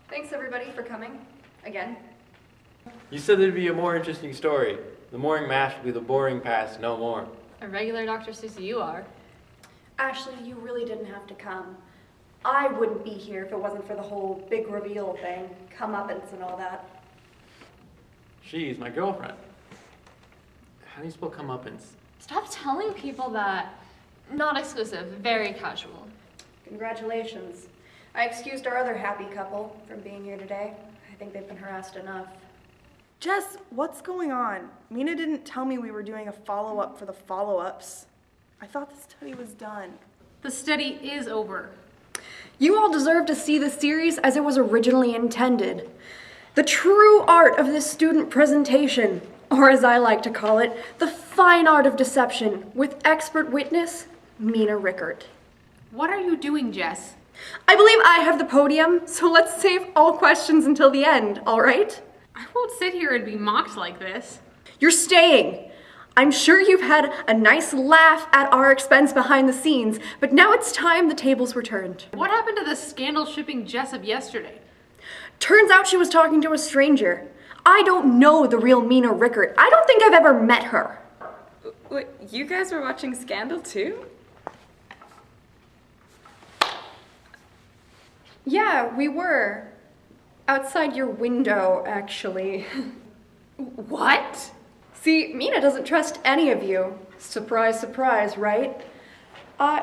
Thanks everybody for coming again. You said there'd be a more interesting story. The morning mash will be the boring past, no more. A regular Dr. Susie you are. Ashley, you really didn't have to come. I wouldn't be here if it wasn't for the whole big reveal thing, comeuppance and all that. She's my girlfriend. How do you spell comeuppance? Stop telling people that. Not exclusive, very casual. Congratulations. I excused our other happy couple from being here today. I think they've been harassed enough. Jess, what's going on? Mina didn't tell me we were doing a follow-up for the follow-ups. I thought the study was done. The study is over. You all deserve to see the series as it was originally intended. The true art of this student presentation, or as I like to call it, the fine art of deception, with expert witness, Mina Rickert. What are you doing, Jess? I believe I have the podium, so let's save all questions until the end, all right? I won't sit here and be mocked like this. You're staying. I'm sure you've had a nice laugh at our expense behind the scenes, but now it's time the tables were turned. What happened to the scandal shipping Jess of yesterday? Turns out she was talking to a stranger. I don't know the real Mina Rickert. I don't think I've ever met her. What, you guys were watching Scandal too? Yeah, we were. Outside your window, actually. What? See, Mina doesn't trust any of you. Surprise, surprise, right?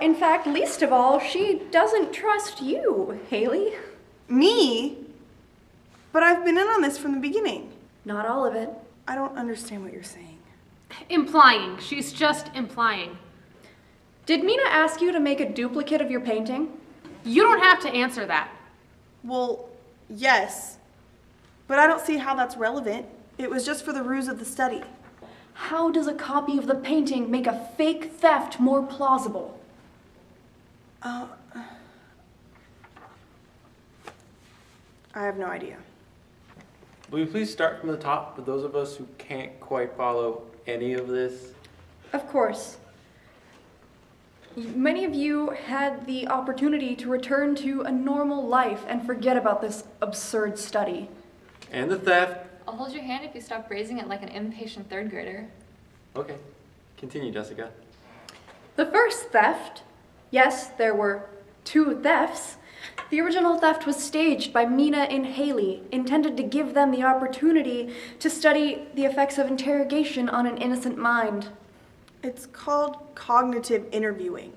In fact, least of all, she doesn't trust you, Haley. Me? But I've been in on this from the beginning. Not all of it. I don't understand what you're saying. Implying. She's just implying. Did Mina ask you to make a duplicate of your painting? You don't have to answer that. Well, yes. But I don't see how that's relevant. It was just for the ruse of the study. How does a copy of the painting make a fake theft more plausible? I have no idea. Will you please start from the top for those of us who can't quite follow any of this? Of course. Many of you had the opportunity to return to a normal life and forget about this absurd study. And the theft. I'll hold your hand if you stop raising it like an impatient third grader. Okay, continue, Jessica. The first theft, yes, there were 2 thefts. The original theft was staged by Mina and Haley, intended to give them the opportunity to study the effects of interrogation on an innocent mind. It's called cognitive interviewing.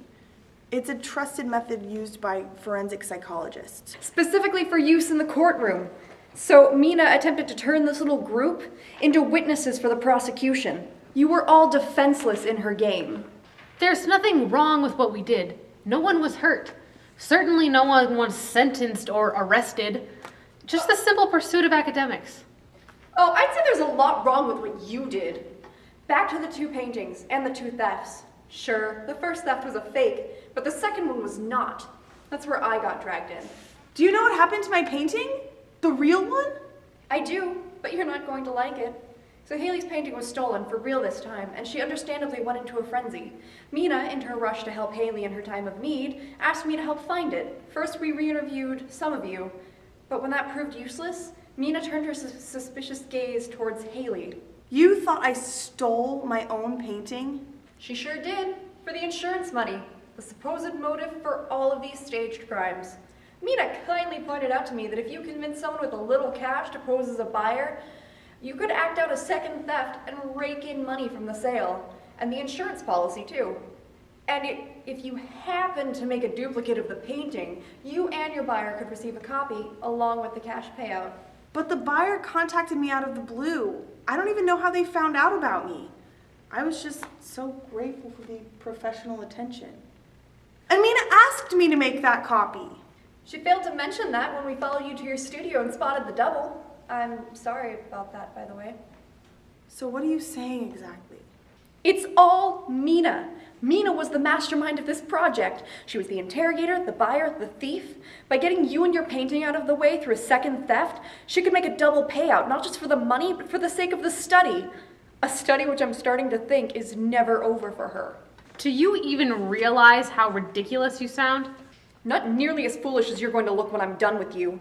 It's a trusted method used by forensic psychologists. Specifically for use in the courtroom. So Mina attempted to turn this little group into witnesses for the prosecution. You were all defenseless in her game. There's nothing wrong with what we did. No one was hurt. Certainly no one was sentenced or arrested. Just the simple pursuit of academics. Oh, I'd say there's a lot wrong with what you did. Back to the 2 paintings and the 2 thefts. Sure, the first theft was a fake, but the second one was not. That's where I got dragged in. Do you know what happened to my painting? The real one? I do, but you're not going to like it. So Haley's painting was stolen for real this time, and she understandably went into a frenzy. Mina, in her rush to help Haley in her time of need, asked me to help find it. First we re-interviewed some of you, but when that proved useless, Mina turned her suspicious gaze towards Haley. You thought I stole my own painting? She sure did, for the insurance money, the supposed motive for all of these staged crimes. Mina kindly pointed out to me that if you convince someone with a little cash to pose as a buyer, you could act out a second theft and rake in money from the sale, and the insurance policy too. And if you happen to make a duplicate of the painting, you and your buyer could receive a copy along with the cash payout. But the buyer contacted me out of the blue. I don't even know how they found out about me. I was just so grateful for the professional attention. And Mina asked me to make that copy. She failed to mention that when we followed you to your studio and spotted the double. I'm sorry about that, by the way. So what are you saying exactly? It's all Mina. Mina was the mastermind of this project. She was the interrogator, the buyer, the thief. By getting you and your painting out of the way through a second theft, she could make a double payout, not just for the money, but for the sake of the study. A study which I'm starting to think is never over for her. Do you even realize how ridiculous you sound? Not nearly as foolish as you're going to look when I'm done with you.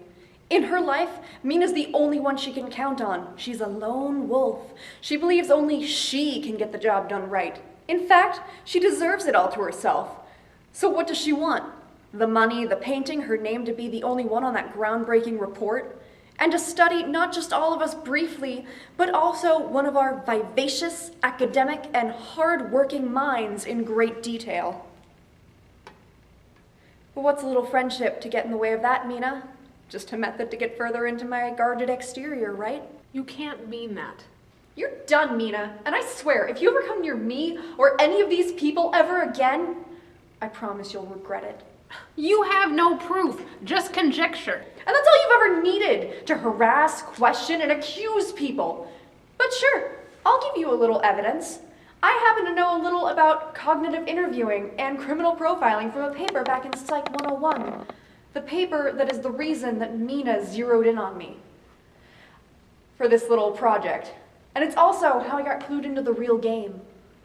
In her life, Mina's the only one she can count on. She's a lone wolf. She believes only she can get the job done right. In fact, she deserves it all to herself. So what does she want? The money, the painting, her name to be the only one on that groundbreaking report? And to study not just all of us briefly, but also one of our vivacious, academic, and hard-working minds in great detail. But what's a little friendship to get in the way of that, Mina? Just a method to get further into my guarded exterior, right? You can't mean that. You're done, Mina, and I swear, if you ever come near me or any of these people ever again, I promise you'll regret it. You have no proof, just conjecture. And that's all you've ever needed, to harass, question, and accuse people. But sure, I'll give you a little evidence. I happen to know a little about cognitive interviewing and criminal profiling from a paper back in Psych 101. The paper that is the reason that Mina zeroed in on me for this little project. And it's also how I got clued into the real game.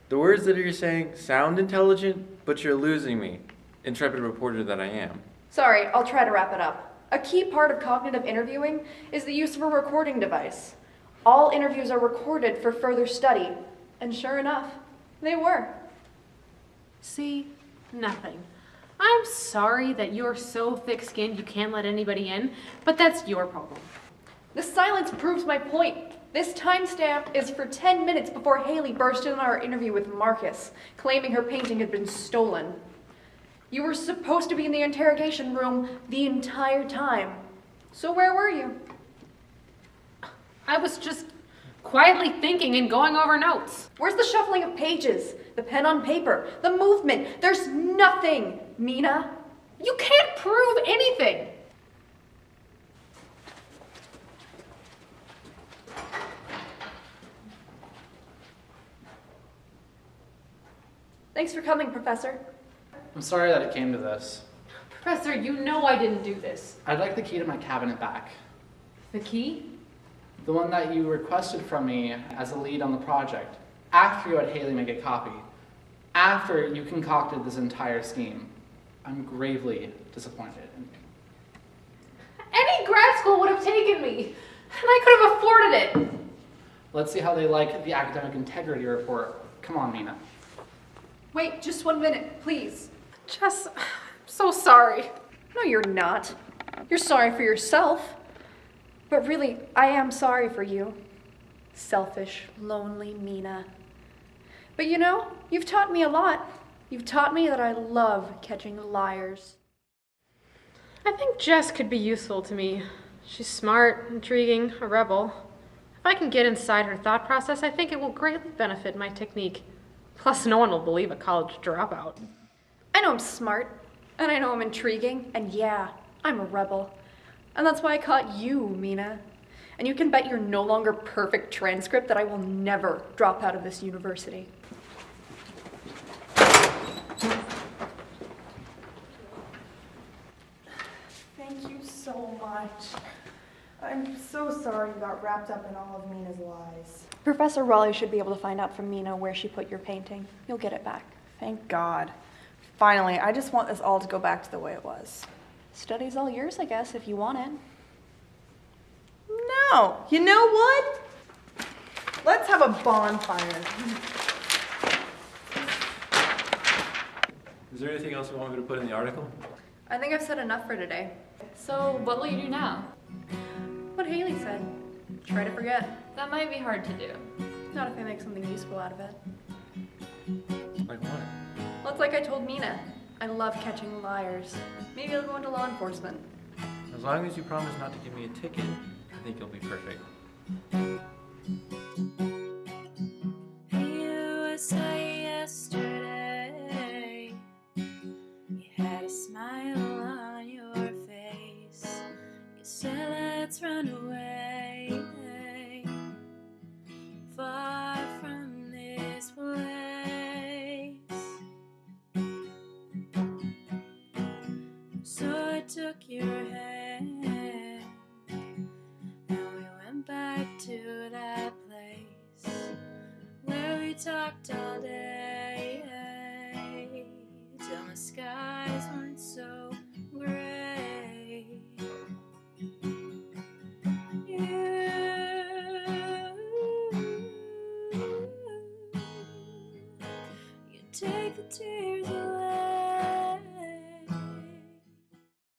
The words that you're saying sound intelligent, but you're losing me, intrepid reporter that I am. Sorry, I'll try to wrap it up. A key part of cognitive interviewing is the use of a recording device. All interviews are recorded for further study. And sure enough, they were. See? Nothing. I'm sorry that you're so thick-skinned you can't let anybody in, but that's your problem. The silence proves my point. This timestamp is for 10 minutes before Haley burst in on our interview with Marcus, claiming her painting had been stolen. You were supposed to be in the interrogation room the entire time. So where were you? I was just quietly thinking and going over notes. Where's the shuffling of pages? The pen on paper? The movement? There's nothing, Mina. You can't prove anything. Thanks for coming, Professor. I'm sorry that it came to this. Professor, you know I didn't do this. I'd like the key to my cabinet back. The key? The one that you requested from me as a lead on the project. After you had Haley make a copy. After you concocted this entire scheme. I'm gravely disappointed in you. Any grad school would have taken me, and I could have afforded it. Let's see how they like the academic integrity report. Come on, Mina. Wait, just 1 minute, please. Jess, I'm so sorry. No, you're not. You're sorry for yourself. But really, I am sorry for you. Selfish, lonely Mina. But you know, you've taught me a lot. You've taught me that I love catching liars. I think Jess could be useful to me. She's smart, intriguing, a rebel. If I can get inside her thought process, I think it will greatly benefit my technique. Plus, no one will believe a college dropout. I know I'm smart, and I know I'm intriguing, and yeah, I'm a rebel. And that's why I caught you, Mina. And you can bet your no longer perfect transcript that I will never drop out of this university. Thank you so much. I'm so sorry you got wrapped up in all of Mina's lies. Professor Raleigh should be able to find out from Mina where she put your painting. You'll get it back. Thank God. Finally, I just want this all to go back to the way it was. Study's all yours, I guess, if you want it. No, you know what? Let's have a bonfire. Is there anything else you want me to put in the article? I think I've said enough for today. So, what will you do now? What Haley said. Try to forget. That might be hard to do. Not if I make something useful out of it. Like what? Well, it's like I told Mina. I love catching liars. Maybe I'll go into law enforcement. As long as you promise not to give me a ticket, I think you'll be perfect. You saw you yesterday. You had a smile on your face. run away, far from this place. So I took your hand and we went back to that place where we talked all day till the skies weren't so